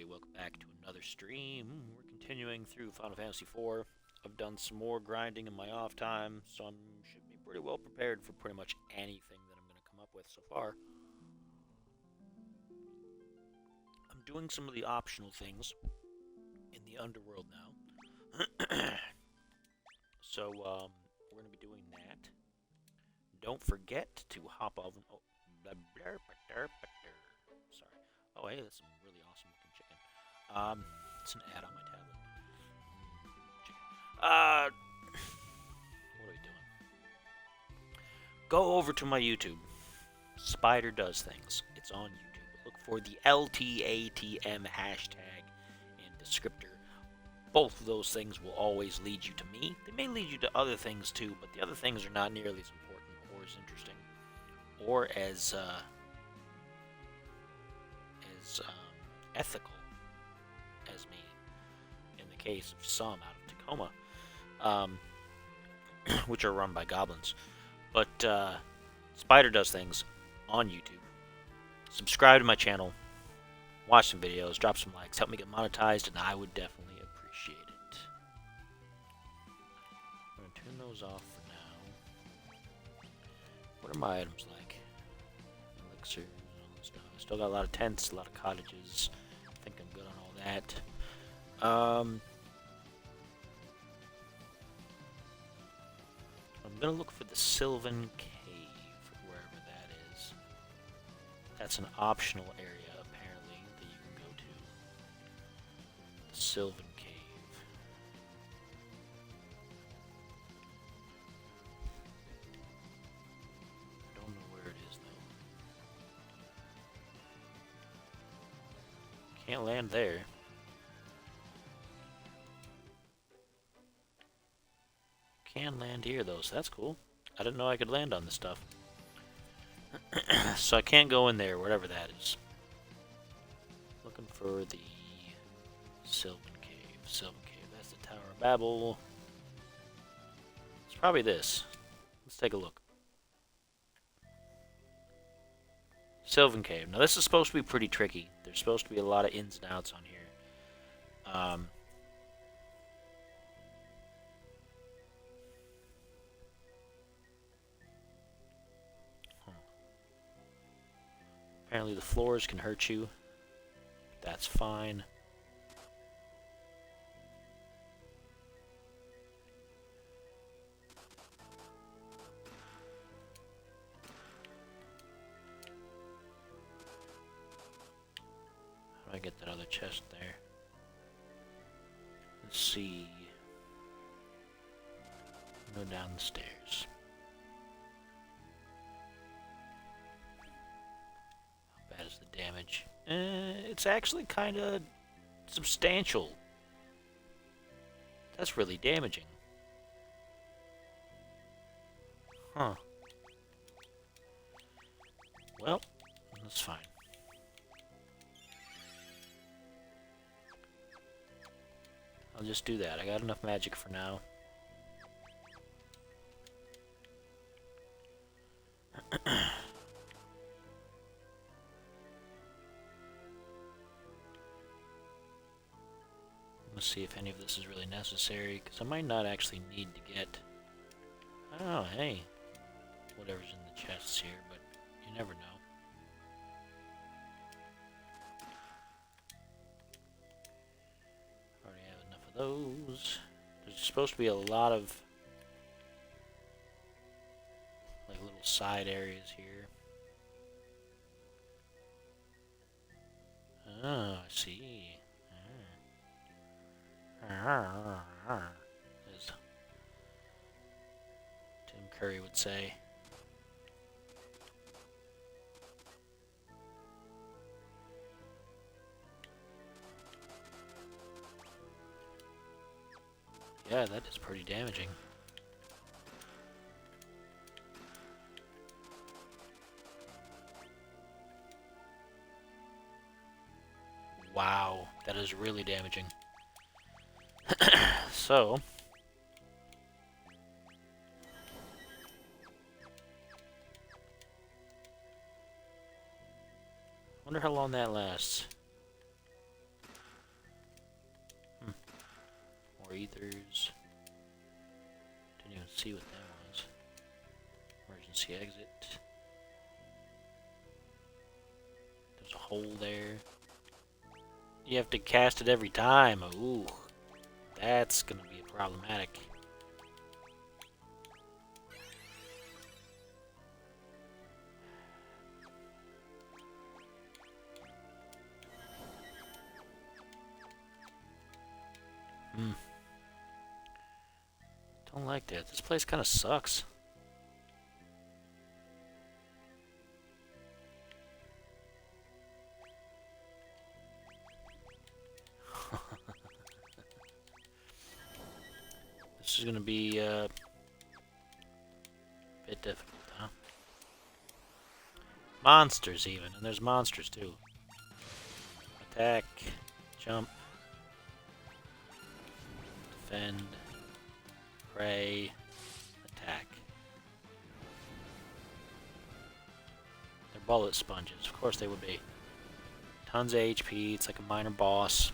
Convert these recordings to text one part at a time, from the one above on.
welcome back to another stream. We're continuing through Final Fantasy IV. I've done some more grinding in my off time, so I should be pretty well prepared for pretty much anything that I'm going to come up with so far. I'm doing some of the optional things in the underworld now. So, we're going to be doing that. Don't forget to hop off. Oh, sorry. Oh, hey, that's some really awesome looking chicken. It's an ad on my tablet. Chicken. What are we doing? Go over to my YouTube. Spider Does Things. It's on YouTube. Look for the LTATM hashtag and descriptor. Both of those things will always lead you to me. They may lead you to other things too, but the other things are not nearly as important or as interesting or as ethical as me. In the case of some out of Tacoma, which are run by goblins. But Spider Does Things on YouTube. Subscribe to my channel. Watch some videos. Drop some likes. Help me get monetized, and I would definitely appreciate it. I'm going to turn those off for now. What are my items like? Elixirs, all that stuff. I still got a lot of tents, a lot of cottages. I think I'm good on all that. I'm going to look for the Sylvan Cave, wherever that is. That's an optional area, apparently, that you can go to. The Sylvan Cave. I don't know where it is, though. Can't land there. Can land here, though, so that's cool. I didn't know I could land on this stuff. So I can't go in there, wherever that is. Looking for the Sylvan Cave. Sylvan Cave, that's the Tower of Babel. It's probably this. Let's take a look. Sylvan Cave. Now this is supposed to be pretty tricky. There's supposed to be a lot of ins and outs on here. Apparently the floors can hurt you. That's fine. How do I get that other chest there? Let's see. Go down the stairs. How bad is the damage? It's actually kind of substantial. That's really damaging. Huh. Well, that's fine. I'll just do that. I got enough magic for now. Let's see if any of this is really necessary, because I might not actually need to get... Oh, hey. Whatever's in the chests here, but you never know. Already have enough of those. There's supposed to be a lot of like little side areas here. Oh, I see. As Tim Curry would say. Yeah, that is pretty damaging. Wow, that is really damaging. So, wonder how long that lasts. More ethers. Didn't even see what that was. Emergency exit. There's a hole there. You have to cast it every time. Ooh. That's gonna be problematic. Don't like that. This place kind of sucks. This is gonna be a bit difficult, huh? Monsters even, and there's monsters too. Attack, jump, defend, pray, attack. They're bullet sponges, of course they would be. Tons of HP, it's like a minor boss.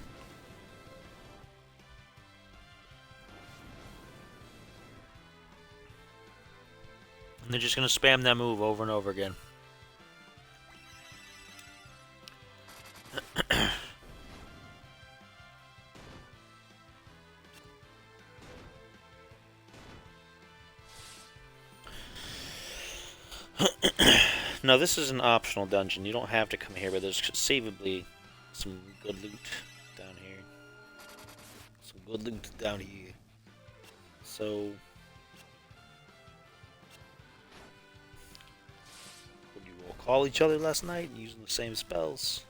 And they're just gonna spam that move over and over again. Now this is an optional dungeon. You don't have to come here, but there's conceivably some good loot down here. Some good loot down here. So, would you all call each other last night using the same spells?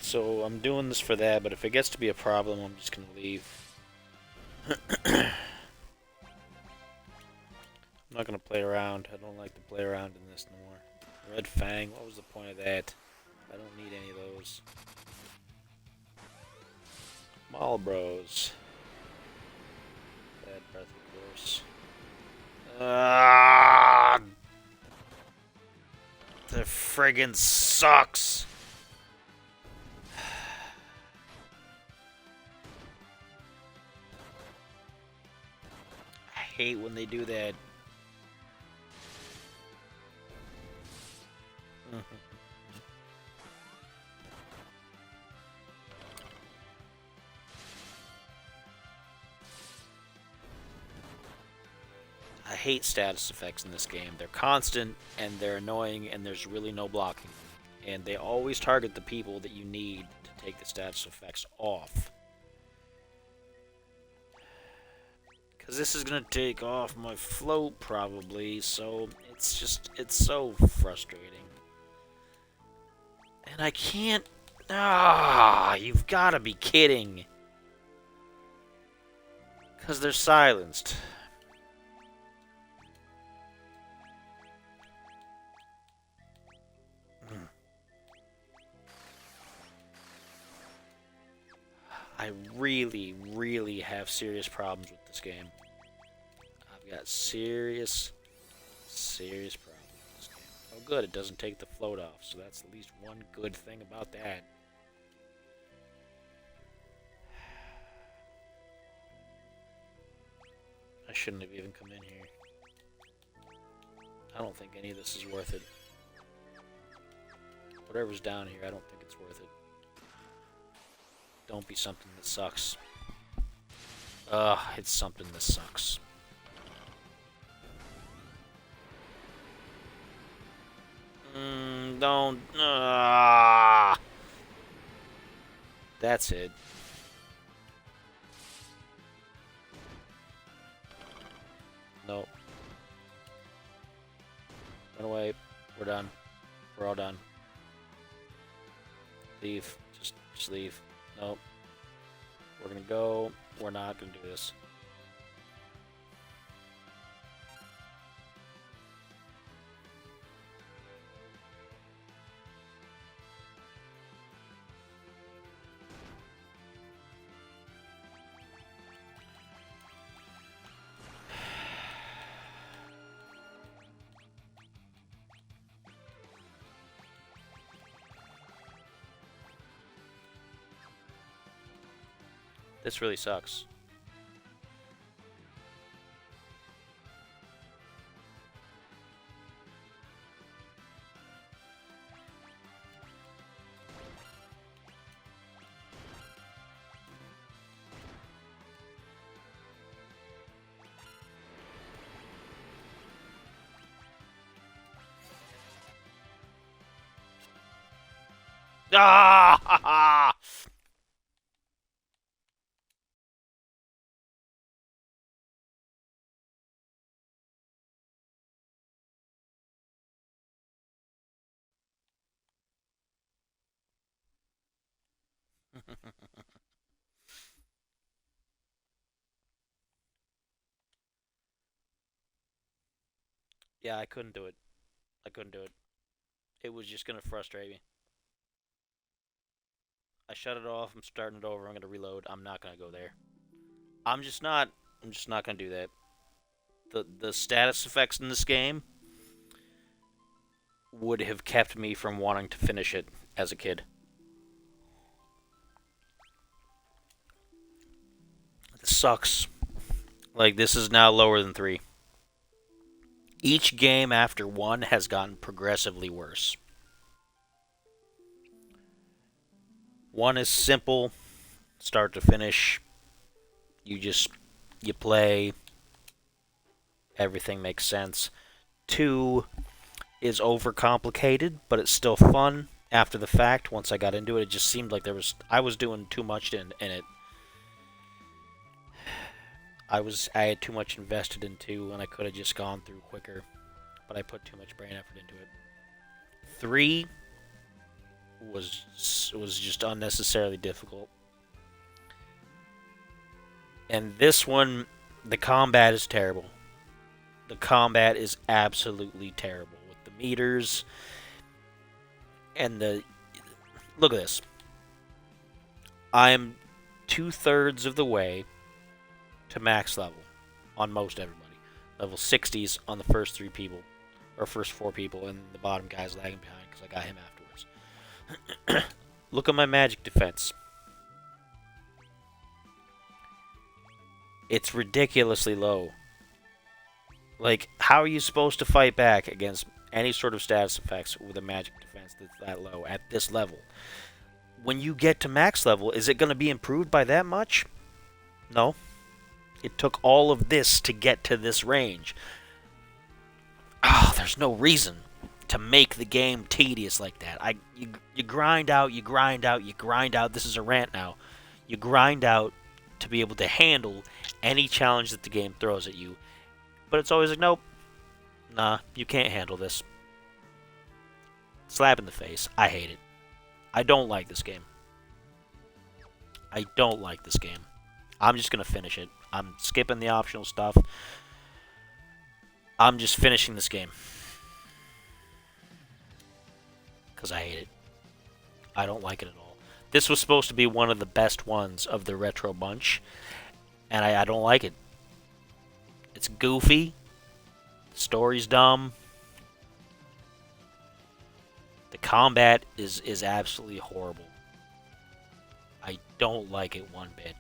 So I'm doing this for that, but if it gets to be a problem, I'm just gonna leave. I'm not gonna play around. I don't like to play around in this no more. Red Fang, what was the point of that? I don't need any of those. Malbros. Bad breath, of course. The friggin' sucks. I hate when they do that. I hate status effects in this game. They're constant and they're annoying and there's really no blocking. And they always target the people that you need to take the status effects off. Because this is going to take off my float probably, so it's so frustrating. And I can't... you've got to be kidding. Because they're silenced. I really, really have serious problems with this game. I've got serious problems with this game. Oh good, it doesn't take the float off, so that's at least one good thing about that. I shouldn't have even come in here. I don't think any of this is worth it. Whatever's down here, I don't think it's worth it. Don't be something that sucks. It's something that sucks. Don't. That's it. Nope. Run away. We're done. We're all done. Leave. Just leave. Nope. We're gonna go. We're not gonna do this. This really sucks. Ah! Yeah, I couldn't do it. I couldn't do it. It was just gonna frustrate me. I shut it off. I'm starting it over. I'm gonna reload. I'm not gonna go there. I'm just not. I'm just not gonna do that. The status effects in this game would have kept me from wanting to finish it as a kid. This sucks. Like, this is now lower than 3. Each game after 1 has gotten progressively worse. 1 is simple, start to finish. You play, everything makes sense. 2 is overcomplicated, but it's still fun. After the fact, once I got into it, it just seemed like I was doing too much in it. I had too much invested into, and I could have just gone through quicker, but I put too much brain effort into it. 3 was just unnecessarily difficult. And this one, the combat is terrible. The combat is absolutely terrible with the meters and the. Look at this. I am 2/3 of the way to max level on most everybody. Level 60s on the first 3 people, or first 4 people, and the bottom guy's lagging behind because I got him afterwards. Look at my magic defense. It's ridiculously low. Like, how are you supposed to fight back against any sort of status effects with a magic defense that's that low at this level? When you get to max level, is it going to be improved by that much? No. It took all of this to get to this range. There's no reason to make the game tedious like that. You grind out, you grind out, you grind out. This is a rant now. You grind out to be able to handle any challenge that the game throws at you. But it's always like, nope. Nah, you can't handle this. Slap in the face. I hate it. I don't like this game. I don't like this game. I'm just going to finish it. I'm skipping the optional stuff. I'm just finishing this game. Because I hate it. I don't like it at all. This was supposed to be one of the best ones of the retro bunch. And I don't like it. It's goofy. The story's dumb. The combat is absolutely horrible. I don't like it one bit.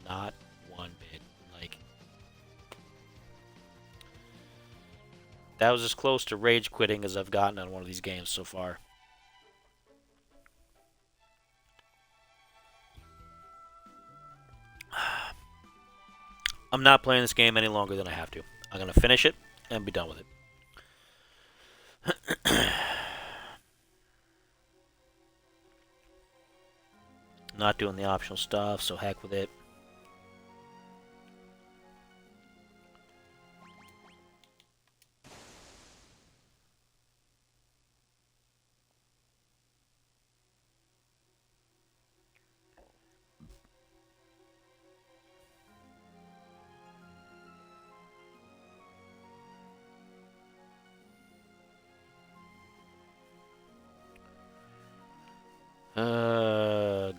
Not one bit. Like, that was as close to rage quitting as I've gotten on one of these games so far. I'm not playing this game any longer than I have to. I'm going to finish it and be done with it. Not doing the optional stuff, so heck with it.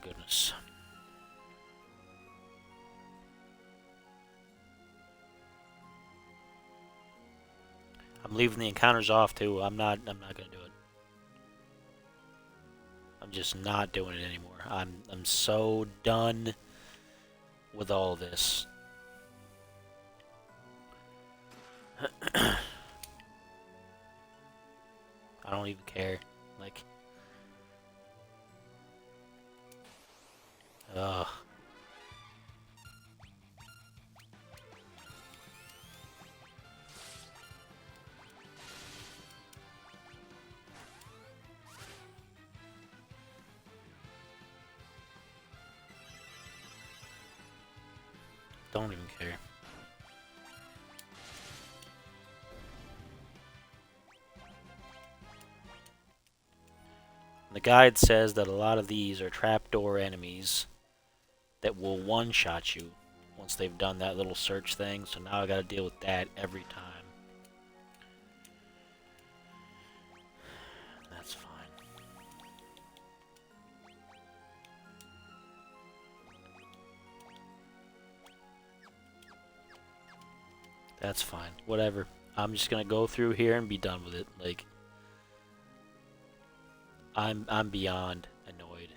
Goodness. I'm leaving the encounters off too. I'm not gonna do it. I'm just not doing it anymore. I'm so done with all this. I don't even care. Like, ugh. Don't even care. The guide says that a lot of these are trapdoor enemies that will one-shot you once they've done that little search thing, so now I gotta deal with that every time. That's fine. That's fine. Whatever. I'm just gonna go through here and be done with it. Like, I'm beyond annoyed.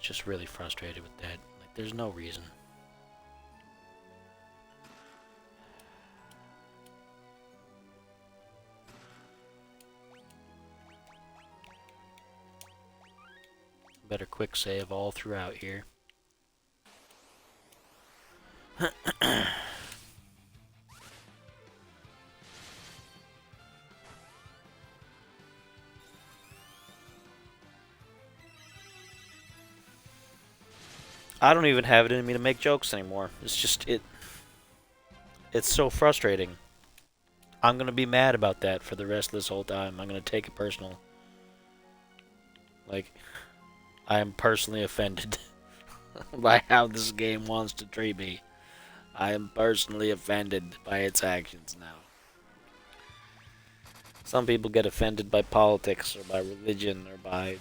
Just really frustrated with that. Like, there's no reason. Better quick save all throughout here. I don't even have it in me to make jokes anymore. It's just it's so frustrating. I'm gonna be mad about that for the rest of this whole time. I'm gonna take it personal. Like, I am personally offended by how this game wants to treat me. I am personally offended by its actions now. Some people get offended by politics or by religion or by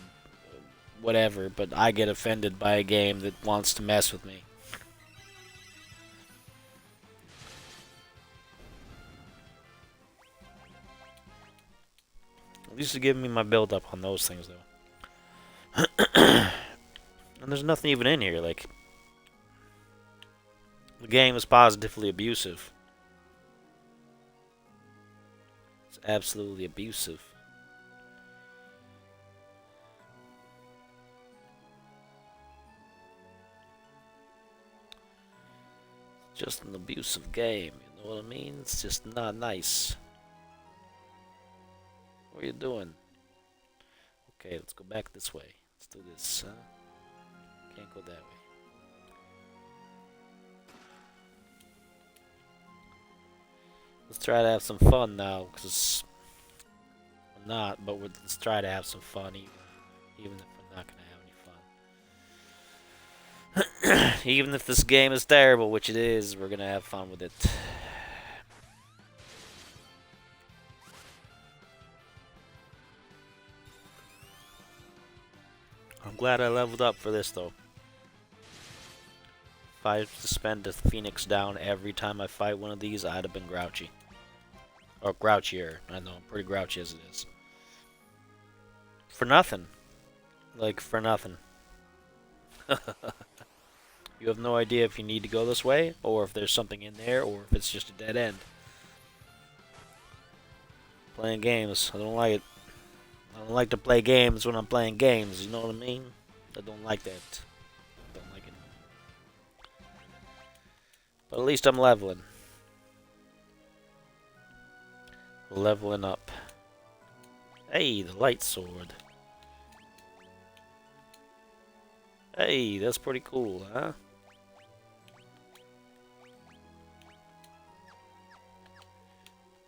whatever, but I get offended by a game that wants to mess with me. At least it's giving me my build up on those things, though. And there's nothing even in here. Like, the game is positively abusive. It's absolutely abusive. It's just an abusive game, you know what I mean? It's just not nice. What are you doing? Okay, let's go back this way. Let's do this, huh? Can't go that way. Let's try to have some fun now, because I'm not, but let's try to have some fun, even if we're not going to have any fun. Even if this game is terrible, which it is, we're going to have fun with it. I'm glad I leveled up for this, though. If I had to spend the Phoenix down every time I fight one of these, I'd have been grouchy. Or grouchier. I know, I'm pretty grouchy as it is. For nothing. Like, for nothing. You have no idea if you need to go this way, or if there's something in there, or if it's just a dead end. Playing games, I don't like it. I don't like to play games when I'm playing games, you know what I mean? I don't like that. I don't like it. But at least I'm leveling. Leveling up. Hey, the light sword. Hey, that's pretty cool, huh?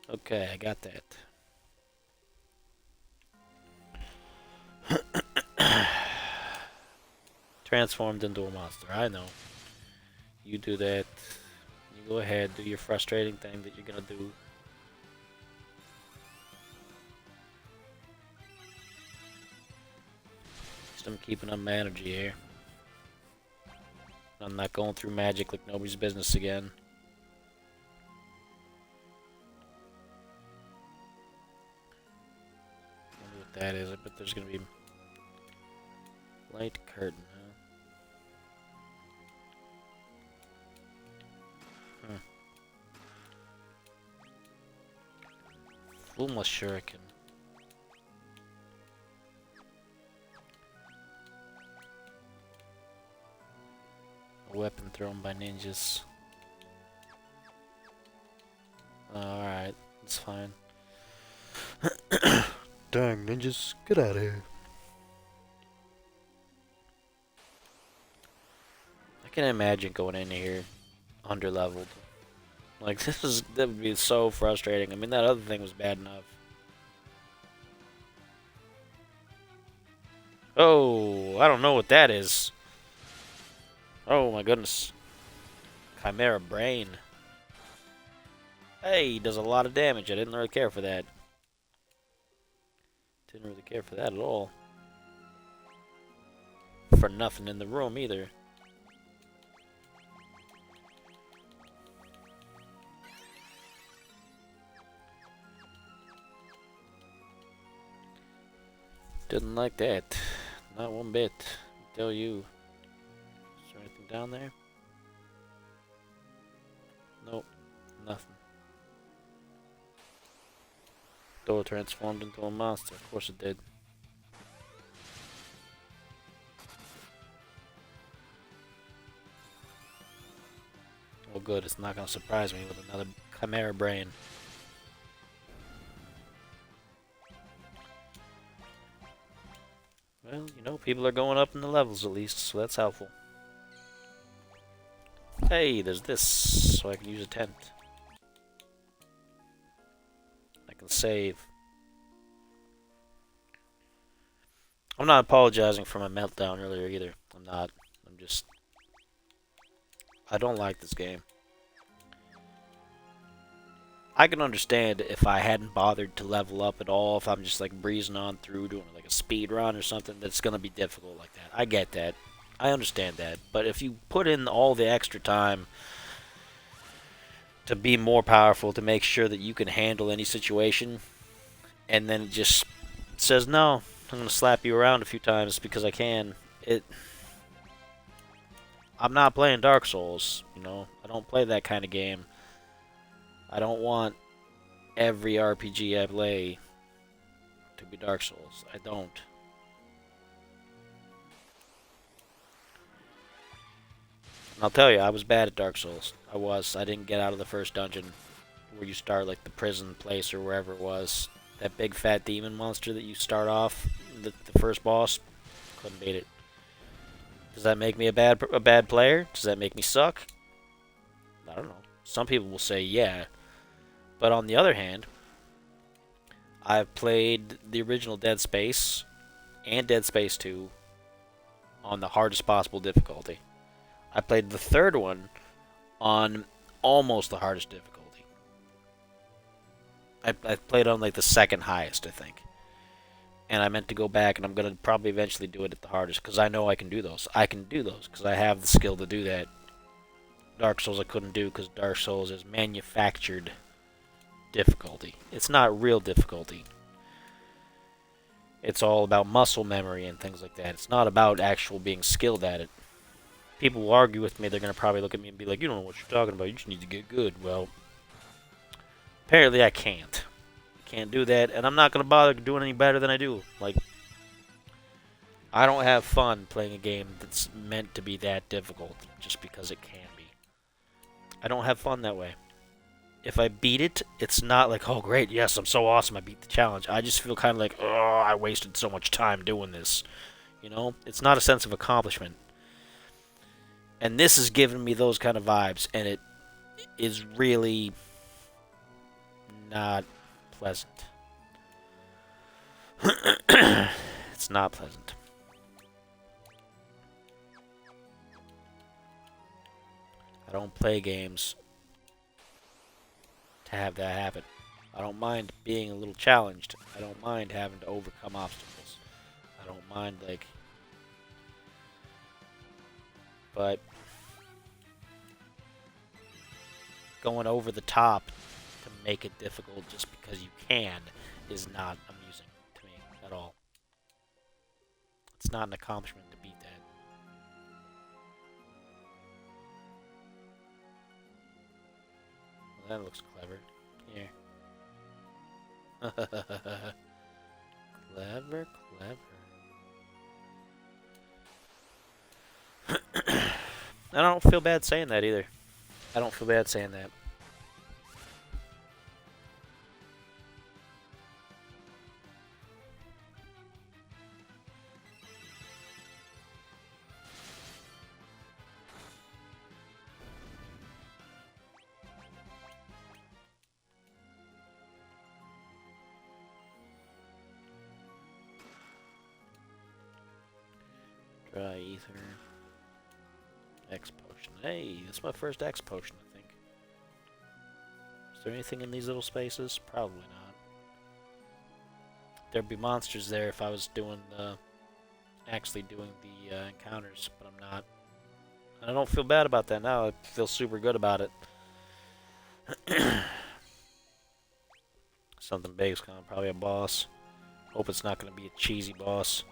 Okay, I got that. Transformed into a monster, I know. You do that. You go ahead, do your frustrating thing that you're gonna do. Just I'm keeping up my energy here. I'm not going through magic like nobody's business again. I wonder what that is. I bet there's gonna be light curtain, huh? Fulma Shuriken. A weapon thrown by ninjas. Alright, it's fine. Dang, ninjas, get out of here. I can imagine going in here under-leveled. Like, that would be so frustrating. I mean, that other thing was bad enough. Oh, I don't know what that is. Oh my goodness. Chimera Brain. Hey, does a lot of damage. I didn't really care for that. Didn't really care for that at all. For nothing in the room either. Didn't like that. Not one bit. I tell you. Is there anything down there? Nope. Nothing. Door transformed into a monster. Of course it did. Well, good. It's not going to surprise me with another Chimera Brain. Well, you know, people are going up in the levels at least, so that's helpful. Hey, there's this, so I can use a tent. I can save. I'm not apologizing for my meltdown earlier either. I'm not. I'm just... I don't like this game. I can understand if I hadn't bothered to level up at all, if I'm just like breezing on through doing like a speed run or something, that's going to be difficult like that. I get that. I understand that. But if you put in all the extra time to be more powerful, to make sure that you can handle any situation, and then it just says, no, I'm going to slap you around a few times because I can, I'm not playing Dark Souls, you know? I don't play that kind of game. I don't want every RPG I play to be Dark Souls. I don't. And I'll tell you, I was bad at Dark Souls. I was. I didn't get out of the first dungeon where you start, like, the prison place or wherever it was. That big fat demon monster that you start off, the first boss, couldn't beat it. Does that make me a bad player? Does that make me suck? I don't know. Some people will say yeah. But on the other hand, I've played the original Dead Space and Dead Space 2 on the hardest possible difficulty. I played the third one on almost the hardest difficulty. I played on like the second highest, I think. And I meant to go back, and I'm going to probably eventually do it at the hardest, because I know I can do those. I can do those, because I have the skill to do that. Dark Souls I couldn't do, because Dark Souls is manufactured difficulty. It's not real difficulty. It's all about muscle memory and things like that. It's not about actual being skilled at it. People will argue with me. They're going to probably look at me and be like, you don't know what you're talking about. You just need to get good. Well, apparently I can't. Can't do that, and I'm not going to bother doing any better than I do. Like, I don't have fun playing a game that's meant to be that difficult just because it can be. I don't have fun that way. If I beat it, it's not like, oh great, yes, I'm so awesome, I beat the challenge. I just feel kind of like, oh, I wasted so much time doing this. You know? It's not a sense of accomplishment. And this is giving me those kind of vibes, and it is really not pleasant. It's not pleasant. I don't play games to have that happen. I don't mind being a little challenged. I don't mind having to overcome obstacles. I don't mind, like... But... going over the top to make it difficult just because you can is not amusing to me at all. It's not an accomplishment to beat that. Well, that looks clever. Here. Clever, clever. I don't feel bad saying that either. I don't feel bad saying that. Dry ether. X potion. Hey, that's my first X potion, I think. Is there anything in these little spaces? Probably not. There'd be monsters there if I was doing actually doing the encounters, but I'm not. And I don't feel bad about that now. I feel super good about it. Something big's coming. Probably a boss. Hope it's not going to be a cheesy boss.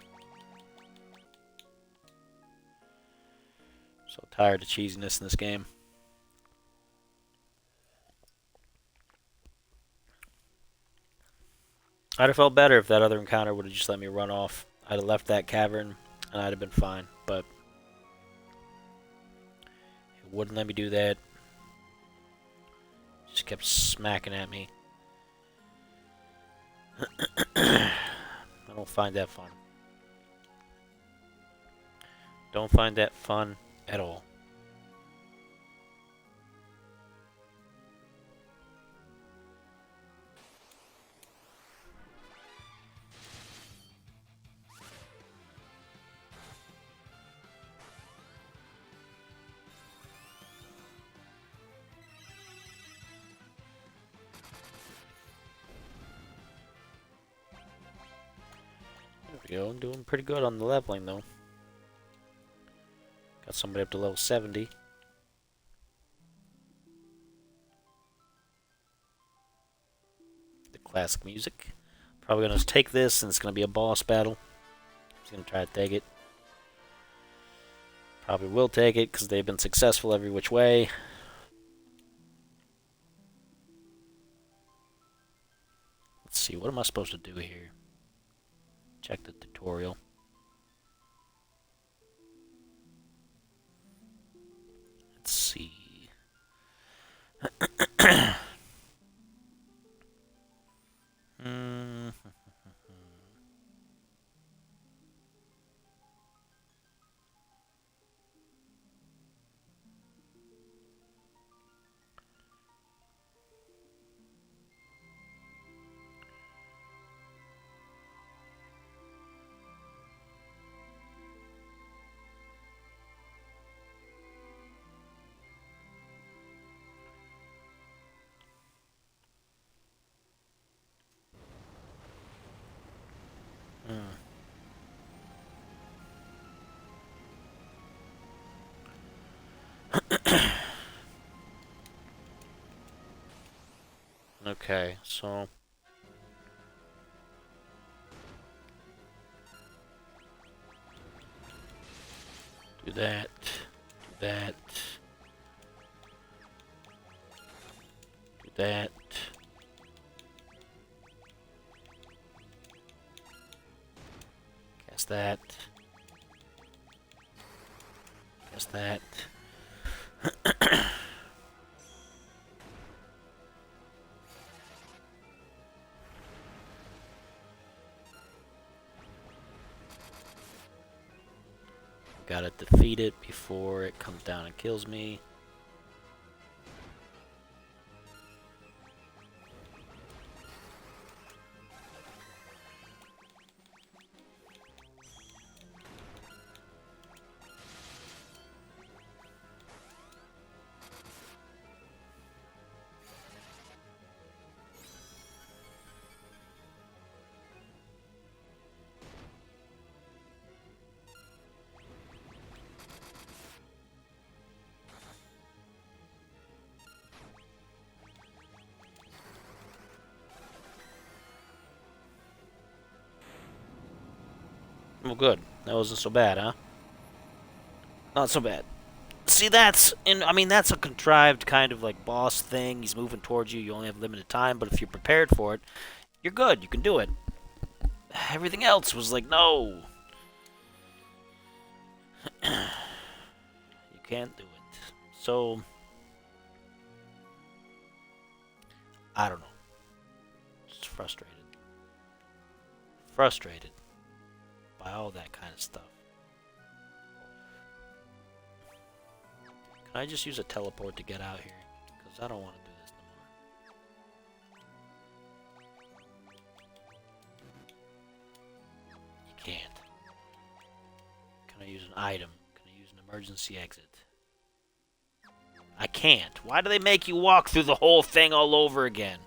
So tired of cheesiness in this game. I'd have felt better if that other encounter would have just let me run off. I'd have left that cavern and I'd have been fine, but it wouldn't let me do that. Just kept smacking at me. I don't find that fun. Don't find that fun at all. There we go. I'm doing pretty good on the leveling though. Got somebody up to level 70. The classic music. Probably gonna take this and it's gonna be a boss battle. He's gonna try to take it. Probably will take it because they've been successful every which way. Let's see, what am I supposed to do here? Check the tutorial. Let's see. Okay, so do that, do that, do that. Cast that. Cast that. Gotta defeat it before it comes down and kills me. Well, good. That wasn't so bad, huh? Not so bad. See, that's a contrived kind of like boss thing. He's moving towards you. You only have limited time, but if you're prepared for it, you're good. You can do it. Everything else was like, no. You can't do it. So, I don't know. Just frustrated. Frustrated by all that kind of stuff. Can I just use a teleport to get out here? Because I don't want to do this no more. You can't. Can I use an item? Can I use an emergency exit? I can't. Why do they make you walk through the whole thing all over again?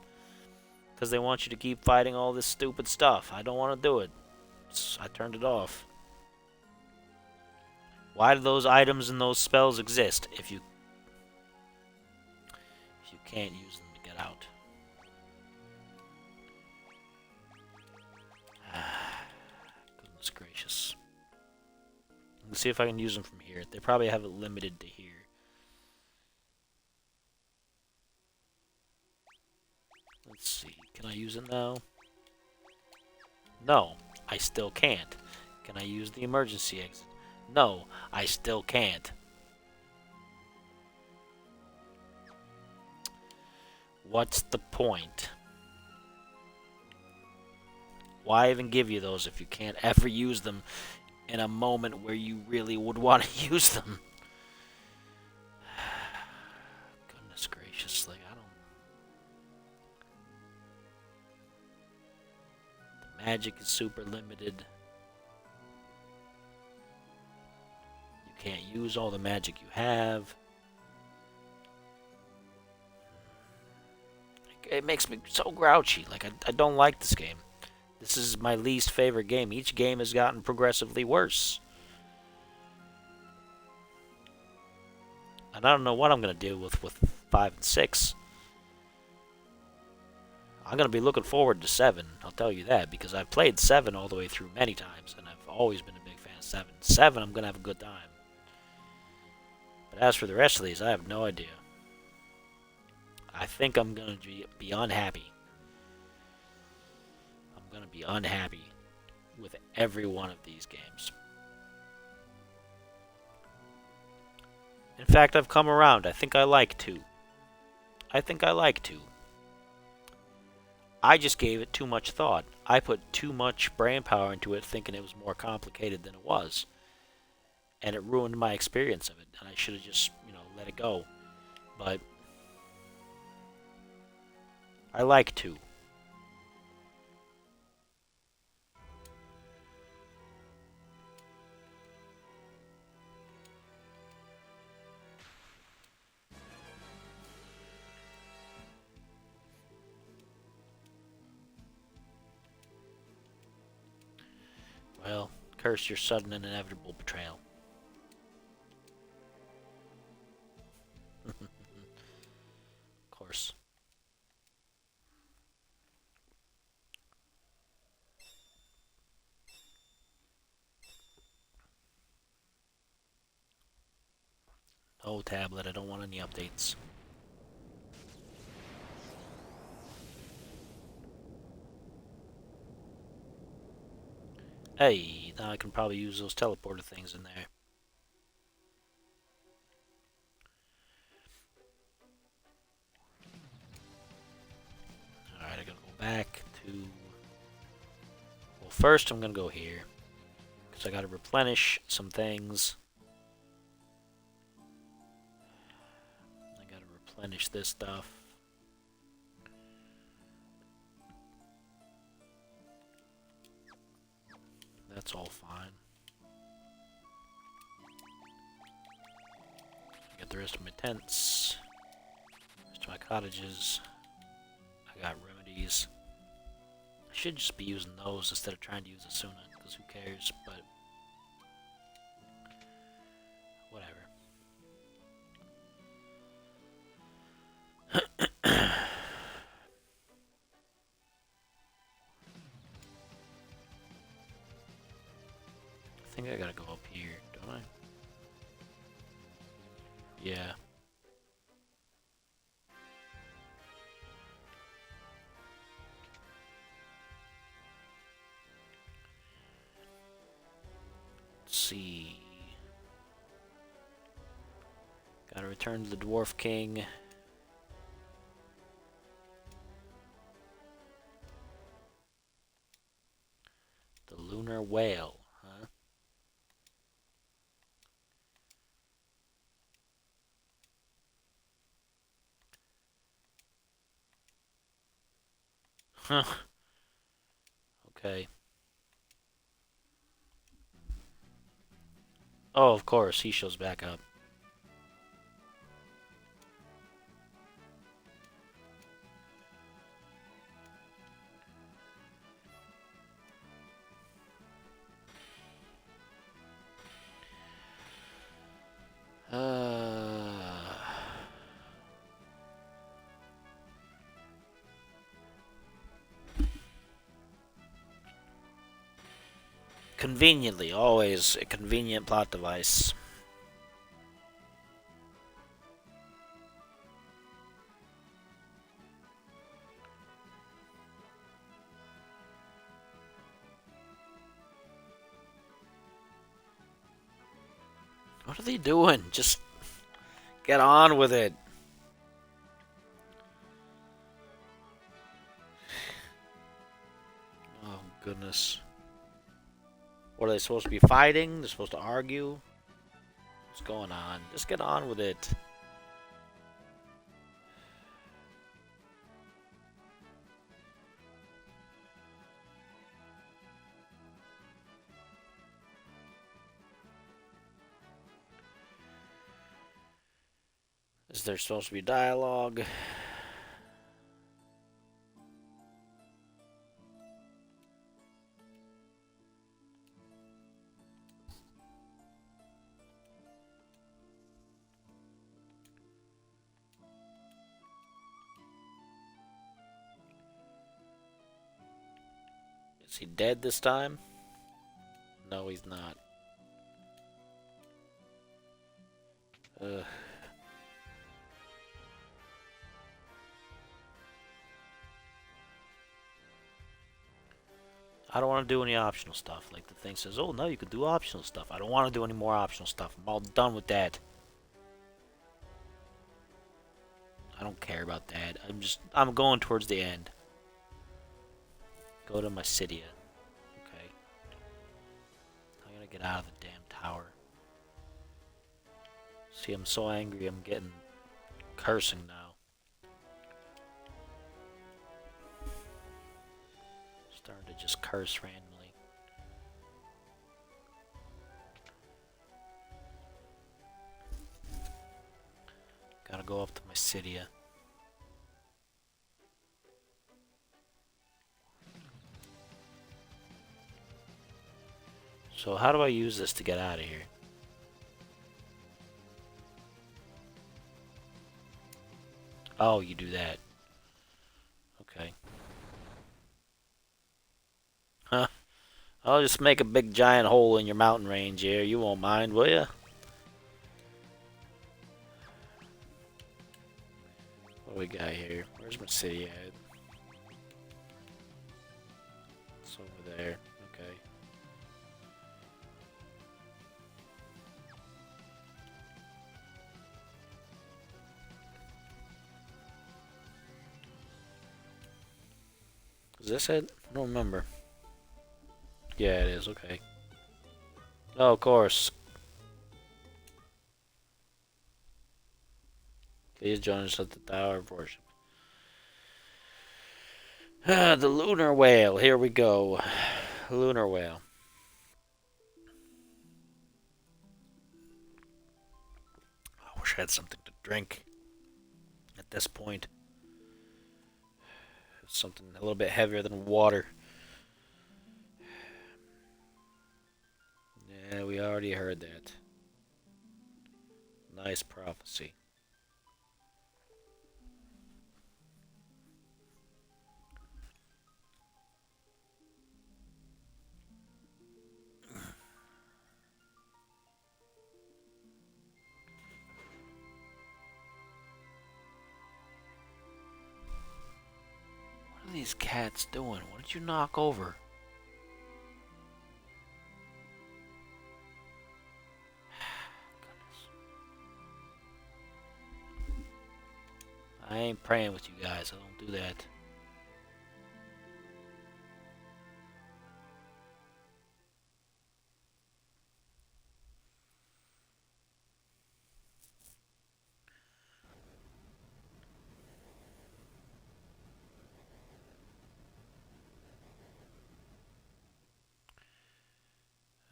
Because they want you to keep fighting all this stupid stuff. I don't want to do it. I turned it off. Why do those items and those spells exist if you can't use them to get out? Goodness gracious. Let's see if I can use them from here. They probably have it limited to here. Let's see. Can I use it now? No, I still can't. Can I use the emergency exit? No, I still can't. What's the point? Why even give you those if you can't ever use them in a moment where you really would want to use them? Goodness gracious, like, I don't... The magic is super limited. You can't use all the magic you have. It makes me so grouchy. Like, I don't like this game. This is my least favorite game. Each game has gotten progressively worse. And I don't know what I'm going to do with 5 and 6. I'm going to be looking forward to 7, I'll tell you that, because I've played 7 all the way through many times, and I've always been a big fan of 7. 7, I'm going to have a good time. But as for the rest of these, I have no idea. I think I'm going to be unhappy. I'm going to be unhappy with every one of these games. In fact, I've come around. I think I like 2. I think I like 2. I just gave it too much thought. I put too much brain power into it thinking it was more complicated than it was. And it ruined my experience of it. And I should have just, let it go. But I like 2. Well, curse your sudden and inevitable betrayal. Of course. No tablet, I don't want any updates. Hey, now I can probably use those teleporter things in there. Alright, I gotta go back to... Well, first I'm gonna go here. Because I gotta replenish some things. I gotta replenish this stuff. That's all fine. Get the rest of my tents. Rest of my cottages. I got remedies. I should just be using those instead of trying to use Asuna, because who cares, but... whatever. think I gotta go up here, don't I? Yeah. Let's see. Gotta return to the Dwarf King. The Lunar Whale, huh? Huh. Okay. Oh, of course, he shows back up. Conveniently, always a convenient plot device. What are they doing? Just get on with it. Oh, goodness. What are they supposed to be fighting? They're supposed to argue? What's going on? Just get on with it. Is there supposed to be dialogue? Is he dead this time? No, he's not. Ugh. I don't want to do any optional stuff. Like the thing says, oh no, you can do optional stuff. I don't want to do any more optional stuff. I'm all done with that. I don't care about that. I'm going towards the end. Go to Mysidia. Okay. I gotta get out of the damn tower. See, I'm so angry, I'm getting cursing now. Starting to just curse randomly. Gotta go up to Mysidia. So how do I use this to get out of here? Oh, you do that. Okay. Huh. I'll just make a big giant hole in your mountain range here. You won't mind, will ya? What do we got here? Where's Mysidia at? It's over there. Okay. Is this it? I don't remember. Yeah, it is. Okay. Oh, of course. Please join us at the Tower of Worship. Ah, the Lunar Whale. Here we go. Lunar Whale. I wish I had something to drink at this point. Something a little bit heavier than water. Yeah, we already heard that. Nice prophecy. these cats doing? What did you knock over? I ain't praying with you guys. I don't do that.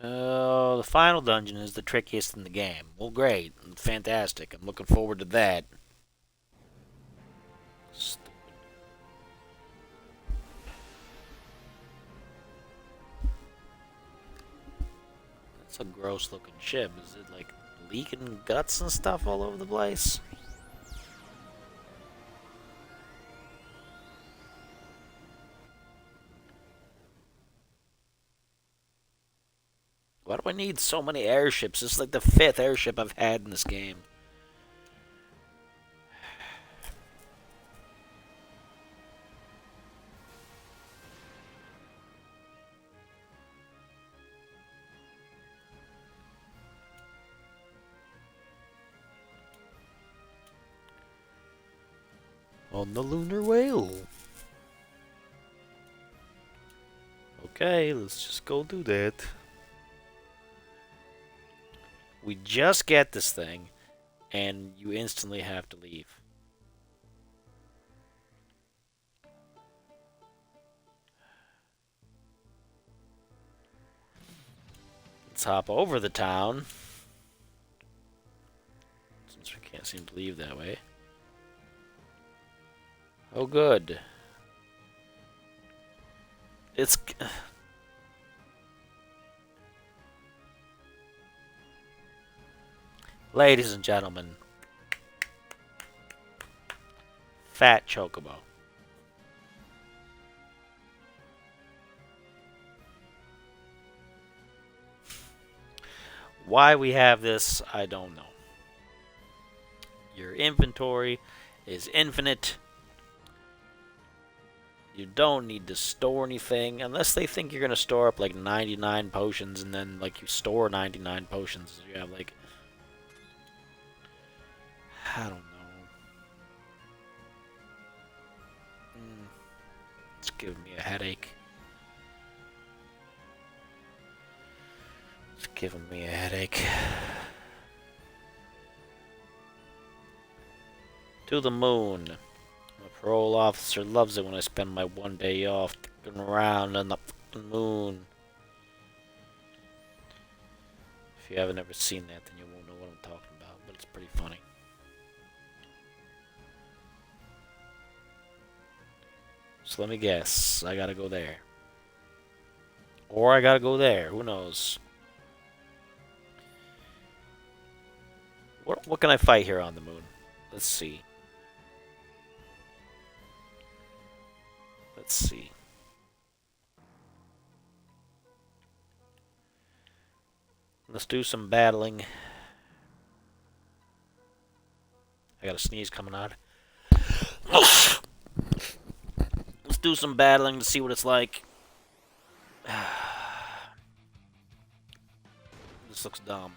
Oh, the final dungeon is the trickiest in the game. Well, great. Fantastic. I'm looking forward to that. Stupid. That's a gross looking ship. Is it like leaking guts and stuff all over the place? Why do I need so many airships? This is like the 5th airship I've had in this game. On the lunar whale. Okay, let's just go do that. We just get this thing, and you instantly have to leave. Let's hop over the town. Since we can't seem to leave that way. Oh, good. It's... Ladies and gentlemen. Fat Chocobo. Why we have this, I don't know. Your inventory is infinite. You don't need to store anything unless they think you're going to store up like 99 potions and then like you store 99 potions. You have like... I don't know. It's giving me a headache. It's giving me a headache. To the moon. My parole officer loves it when I spend my one day off looking around on the fucking moon. If you haven't ever seen that, then you won't know what I'm talking about, but it's pretty funny. So let me guess. I gotta go there. Or I gotta go there. Who knows? What can I fight here on the moon? Let's see. Let's see. Let's do some battling. I got a sneeze coming out. Let's do some battling to see what it's like. This looks dumb.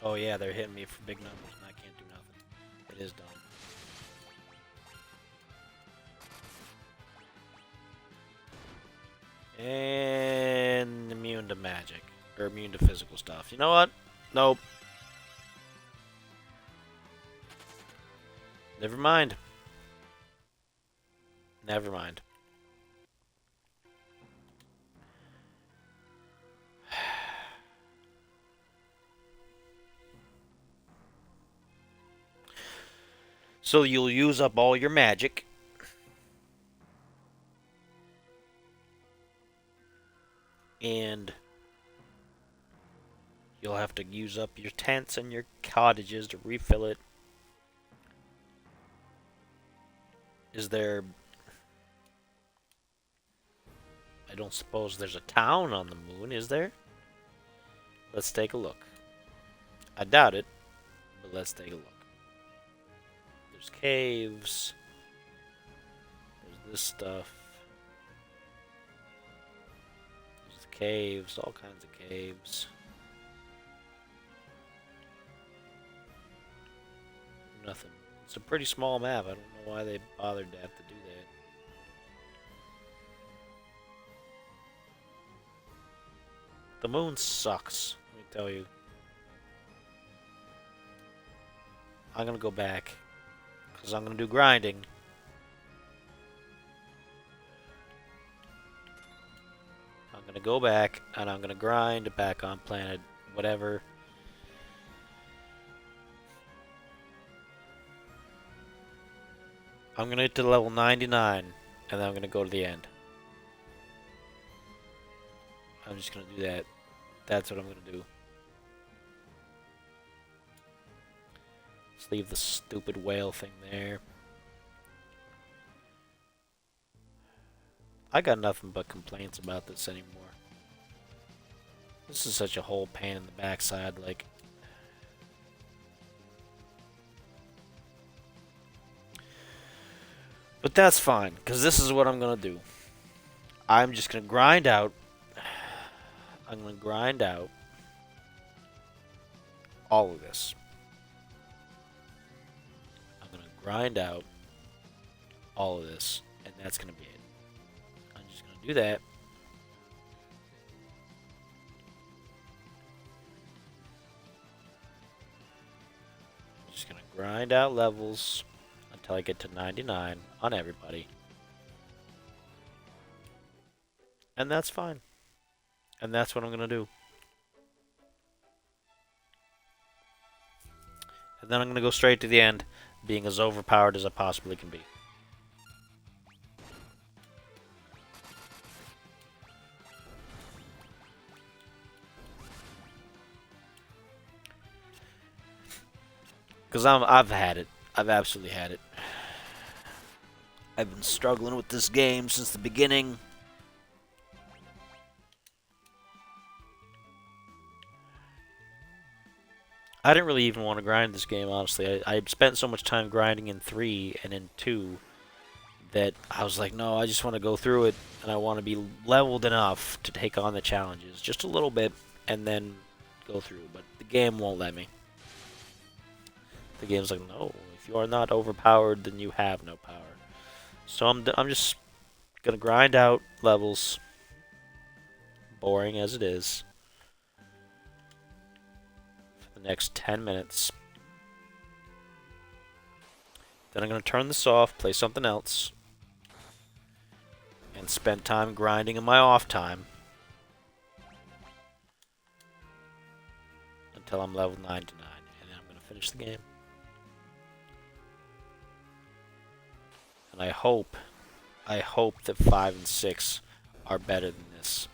Oh yeah, they're hitting me for big numbers and I can't do nothing. It is dumb. And immune to magic. Or immune to physical stuff. You know what? Nope. Never mind. Never mind. So you'll use up all your magic. And you'll have to use up your tents and your cottages to refill it. Is there... I don't suppose there's a town on the moon, is there? Let's take a look. I doubt it, but let's take a look. There's caves. There's this stuff. There's caves, all kinds of caves. Nothing. It's a pretty small map. I don't know why they bothered to have to do that. The moon sucks, let me tell you. I'm gonna go back, because I'm gonna do grinding. I'm gonna go back, and I'm gonna grind back on planet whatever. I'm gonna get to level 99, and then I'm gonna go to the end. I'm just gonna do that. That's what I'm gonna do. Let's leave the stupid whale thing there. I got nothing but complaints about this anymore. This is such a whole pain in the backside, like... But that's fine, because this is what I'm gonna do. I'm just gonna grind out. I'm gonna grind out all of this. I'm gonna grind out all of this, and that's gonna be it. I'm just gonna do that. I'm just gonna grind out levels until I get to 99 on everybody. And that's fine. And that's what I'm gonna do. And then I'm gonna go straight to the end, being as overpowered as I possibly can be. Because I've had it. I've absolutely had it. I've been struggling with this game since the beginning. I didn't really even want to grind this game, honestly. I spent so much time grinding in 3 and in 2 that I was like, no, I just want to go through it, and I want to be leveled enough to take on the challenges. Just a little bit, and then go through. But the game won't let me. The game's like, no, if you are not overpowered, then you have no power. So I'm just going to grind out levels, boring as it is, next 10 minutes. Then I'm going to turn this off, play something else, and spend time grinding in my off time until I'm level 99, and then I'm going to finish the game. And I hope that 5 and 6 are better than this.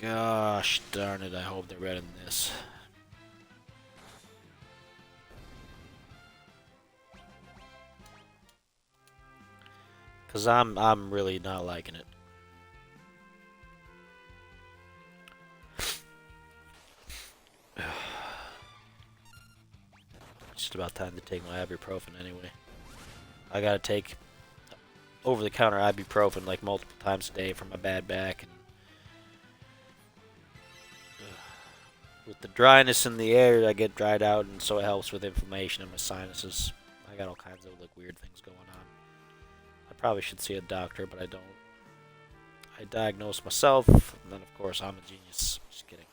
Gosh darn it, I hope they're better than this. Cause I'm really not liking it. It's just about time to take my ibuprofen anyway. I gotta take over-the-counter ibuprofen like multiple times a day for my bad back. And with the dryness in the air, I get dried out, and so it helps with inflammation in my sinuses. I got all kinds of like weird things going on. I probably should see a doctor, but I don't. I diagnose myself, and then of course I'm a genius. Just kidding.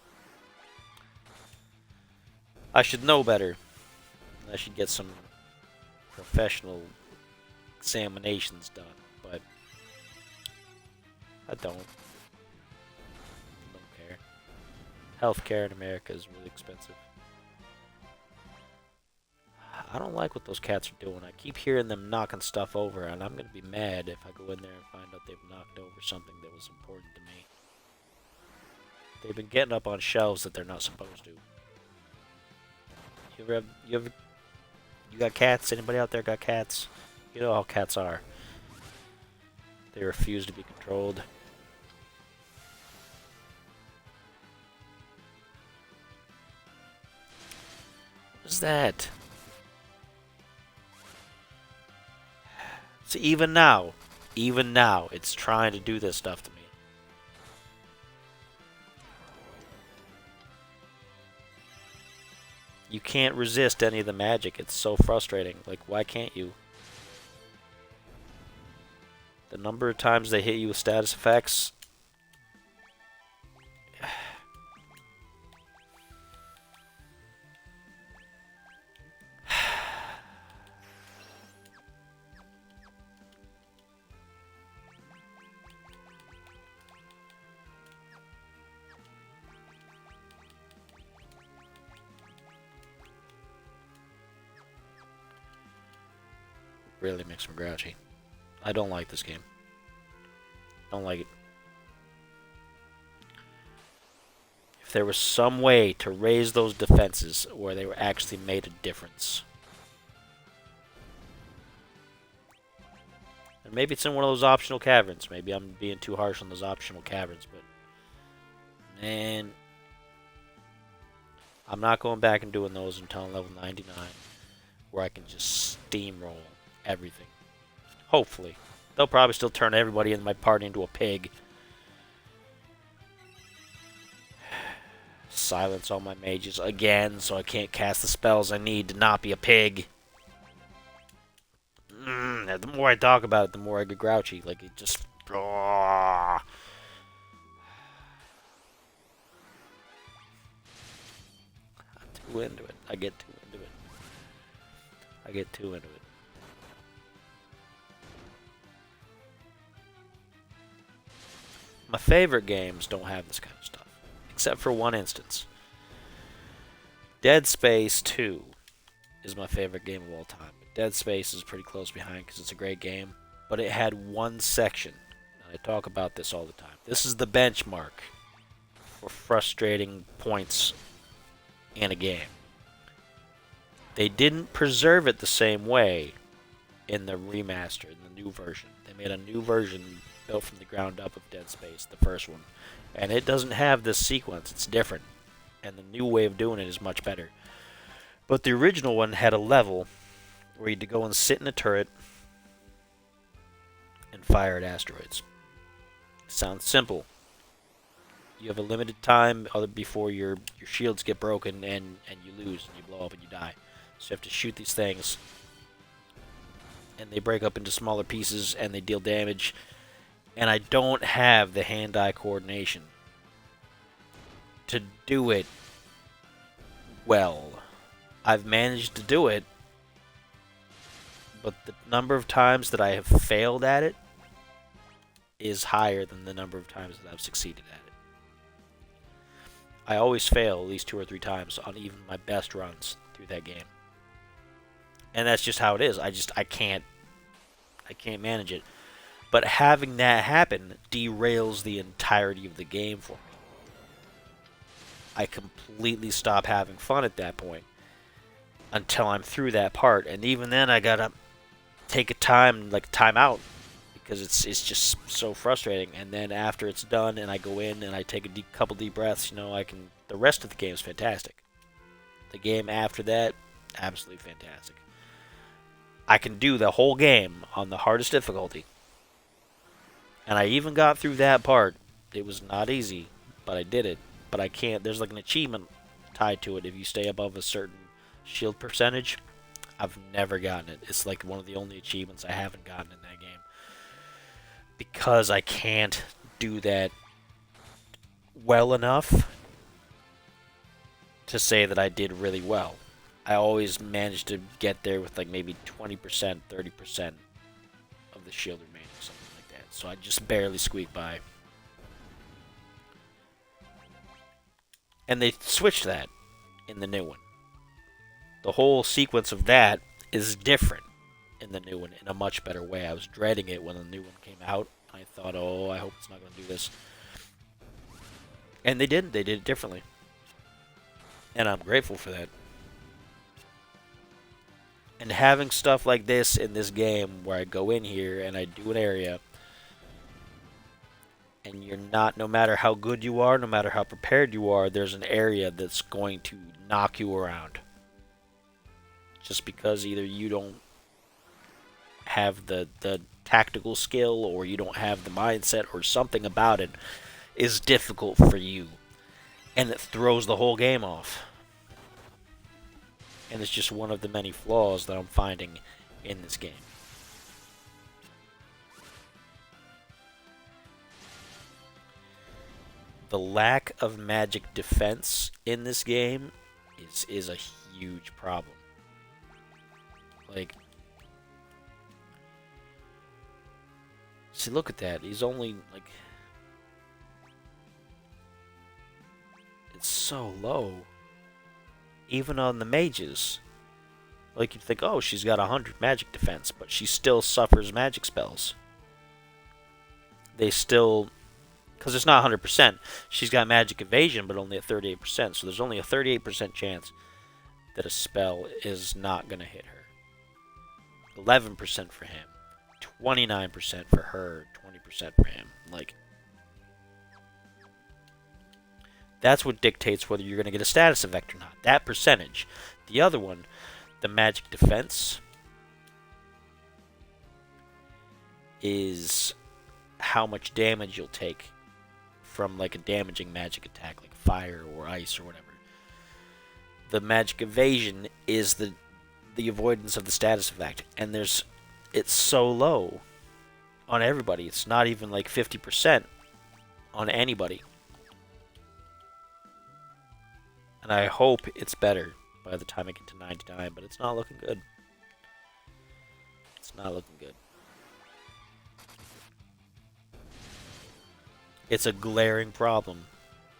I should know better. I should get some professional examinations done, but I don't. Don't care. Healthcare in America is really expensive. I don't like what those cats are doing. I keep hearing them knocking stuff over, and I'm going to be mad if I go in there and find out they've knocked over something that was important to me. They've been getting up on shelves that they're not supposed to. You got cats? Anybody out there got cats? You know how cats are. They refuse to be controlled. was that? So even now, it's trying to do this stuff to me. You can't resist any of the magic. It's so frustrating. Like, why can't you? The number of times they hit you with status effects. Really makes me grouchy. I don't like this game. Don't like it. If there was some way to raise those defenses where they were actually made a difference. And maybe it's in one of those optional caverns. Maybe I'm being too harsh on those optional caverns, but man, I'm not going back and doing those until I'm level 99, where I can just steamroll everything. Hopefully. They'll probably still turn everybody in my party into a pig. Silence all my mages again, so I can't cast the spells I need to not be a pig. The more I talk about it, the more I get grouchy. Like, it just... I'm too into it. I get too into it. I get too into it. My favorite games don't have this kind of stuff. Except for one instance. Dead Space 2 is my favorite game of all time. Dead Space is pretty close behind because it's a great game. But it had one section. And I talk about this all the time. This is the benchmark for frustrating points in a game. They didn't preserve it the same way in the remaster, in the new version. They made a new version built from the ground up of Dead Space, the first one. And it doesn't have this sequence. It's different. And the new way of doing it is much better. But the original one had a level where you had to go and sit in a turret and fire at asteroids. Sounds simple. You have a limited time before your shields get broken and you lose and you blow up and you die. So you have to shoot these things. And they break up into smaller pieces and they deal damage. And I don't have the hand-eye coordination to do it well. I've managed to do it, but the number of times that I have failed at it is higher than the number of times that I've succeeded at it. I always fail at least 2 or 3 times on even my best runs through that game. And that's just how it is. I can't manage it. But having that happen derails the entirety of the game for me. I completely stop having fun at that point until I'm through that part, and even then I gotta take a time out because it's just so frustrating. And then after it's done, and I go in and I take a couple deep breaths, the rest of the game is fantastic. The game after that, absolutely fantastic. I can do the whole game on the hardest difficulty. And I even got through that part. It was not easy, but I did it. But I can't. There's like an achievement tied to it if you stay above a certain shield percentage. I've never gotten it. It's like one of the only achievements I haven't gotten in that game. Because I can't do that well enough to say that I did really well. I always managed to get there with like maybe 20%, 30% of the shield remaining. So I just barely squeaked by. And they switched that in the new one. The whole sequence of that is different in the new one in a much better way. I was dreading it when the new one came out. I thought, oh, I hope it's not going to do this. And they didn't. They did it differently. And I'm grateful for that. And having stuff like this in this game where I go in here and I do an area, and you're not, no matter how good you are, no matter how prepared you are, there's an area that's going to knock you around. just because either you don't have the tactical skill or you don't have the mindset or something about it is difficult for you, and it throws the whole game off. And it's just one of the many flaws that I'm finding in this game. The lack of magic defense in this game is a huge problem. Like, see, look at that. He's only, like, it's so low. Even on the mages. Like, you'd think, oh, she's got 100 magic defense, but she still suffers magic spells. They still, because it's not 100%. She's got magic evasion, but only at 38%. So there's only a 38% chance that a spell is not going to hit her. 11% for him. 29% for her. 20% for him. Like, that's what dictates whether you're going to get a status effect or not. That percentage. The other one, the magic defense, is how much damage you'll take from like a damaging magic attack, like fire or ice or whatever. The magic evasion is the avoidance of the status effect, and it's so low on everybody. It's not even like 50% on anybody. And I hope it's better by the time I get to 99, but it's not looking good. It's not looking good. It's a glaring problem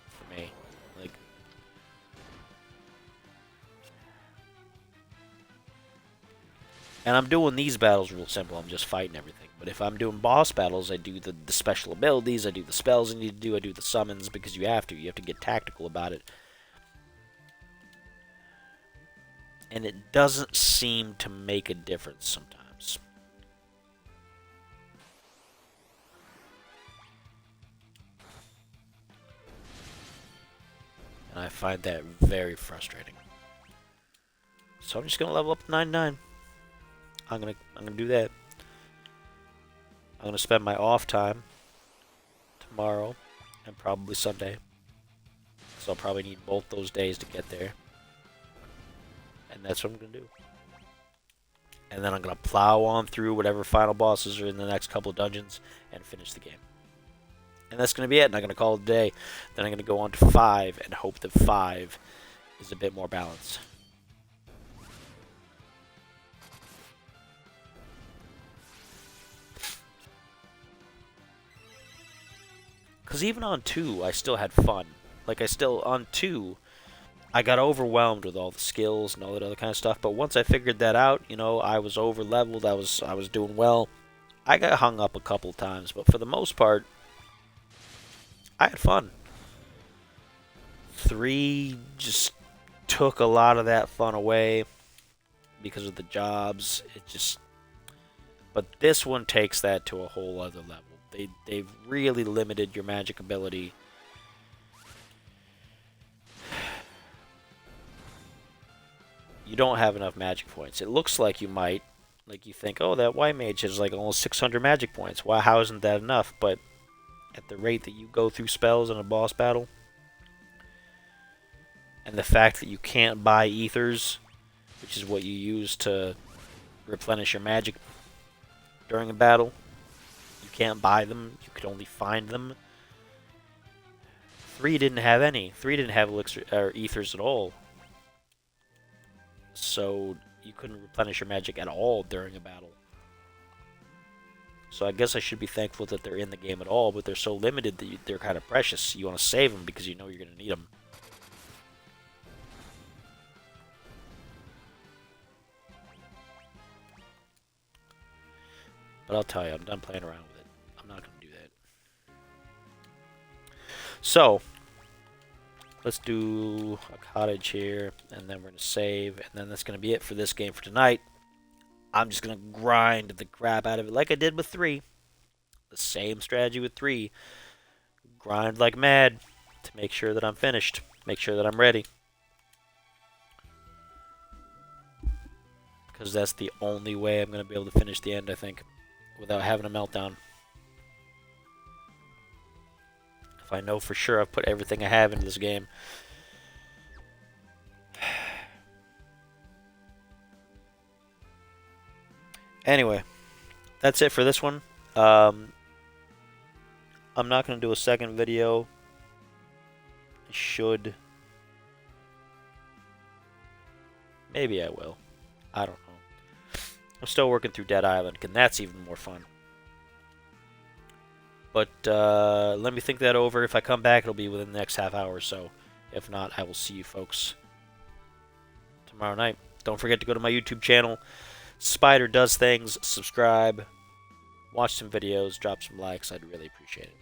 for me. Like, and I'm doing these battles real simple. I'm just fighting everything. But if I'm doing boss battles, I do the special abilities, I do the spells I need to do, I do the summons, because you have to. You have to get tactical about it. And it doesn't seem to make a difference sometimes. And I find that very frustrating. So I'm just gonna level up to 99. I'm gonna do that. I'm gonna spend my off time tomorrow and probably Sunday. So I'll probably need both those days to get there. And that's what I'm going to do. And then I'm going to plow on through whatever final bosses are in the next couple of dungeons and finish the game. And that's going to be it. And I'm going to call it a day. Then I'm going to go on to 5 and hope that 5 is a bit more balanced. Because even on 2, I still had fun. Like, on 2... I got overwhelmed with all the skills and all that other kind of stuff, but once I figured that out, you know, I was over leveled, I was doing well. I got hung up a couple times, but for the most part, I had fun. 3 just took a lot of that fun away because of the jobs. But this one takes that to a whole other level. They've really limited your magic ability. You don't have enough magic points. It looks like you might. Like, you think, oh, that white mage has like almost 600 magic points. Why, how isn't that enough? But at the rate that you go through spells in a boss battle, and the fact that you can't buy ethers, which is what you use to replenish your magic during a battle, you can't buy them. You could only find them. 3 didn't have any. 3 didn't have elixir or ethers at all. So you couldn't replenish your magic at all during a battle. So I guess I should be thankful that they're in the game at all, but they're so limited that they're kind of precious. You want to save them because you know you're going to need them. But I'll tell you, I'm done playing around with it. I'm not going to do that. So, let's do a cottage here, and then we're going to save, and then that's going to be it for this game for tonight. I'm just going to grind the crap out of it like I did with 3. The same strategy with 3. Grind like mad to make sure that I'm finished. Make sure that I'm ready. because that's the only way I'm going to be able to finish the end, I think, without having a meltdown. If I know for sure I've put everything I have into this game. Anyway, that's it for this one. I'm not going to do a second video. I should. Maybe I will. I don't know. I'm still working through Dead Island, and that's even more fun. But let me think that over. If I come back, it'll be within the next half hour or so. If not, I will see you folks tomorrow night. Don't forget to go to my YouTube channel, Spider Does Things. Subscribe, watch some videos, drop some likes. I'd really appreciate it.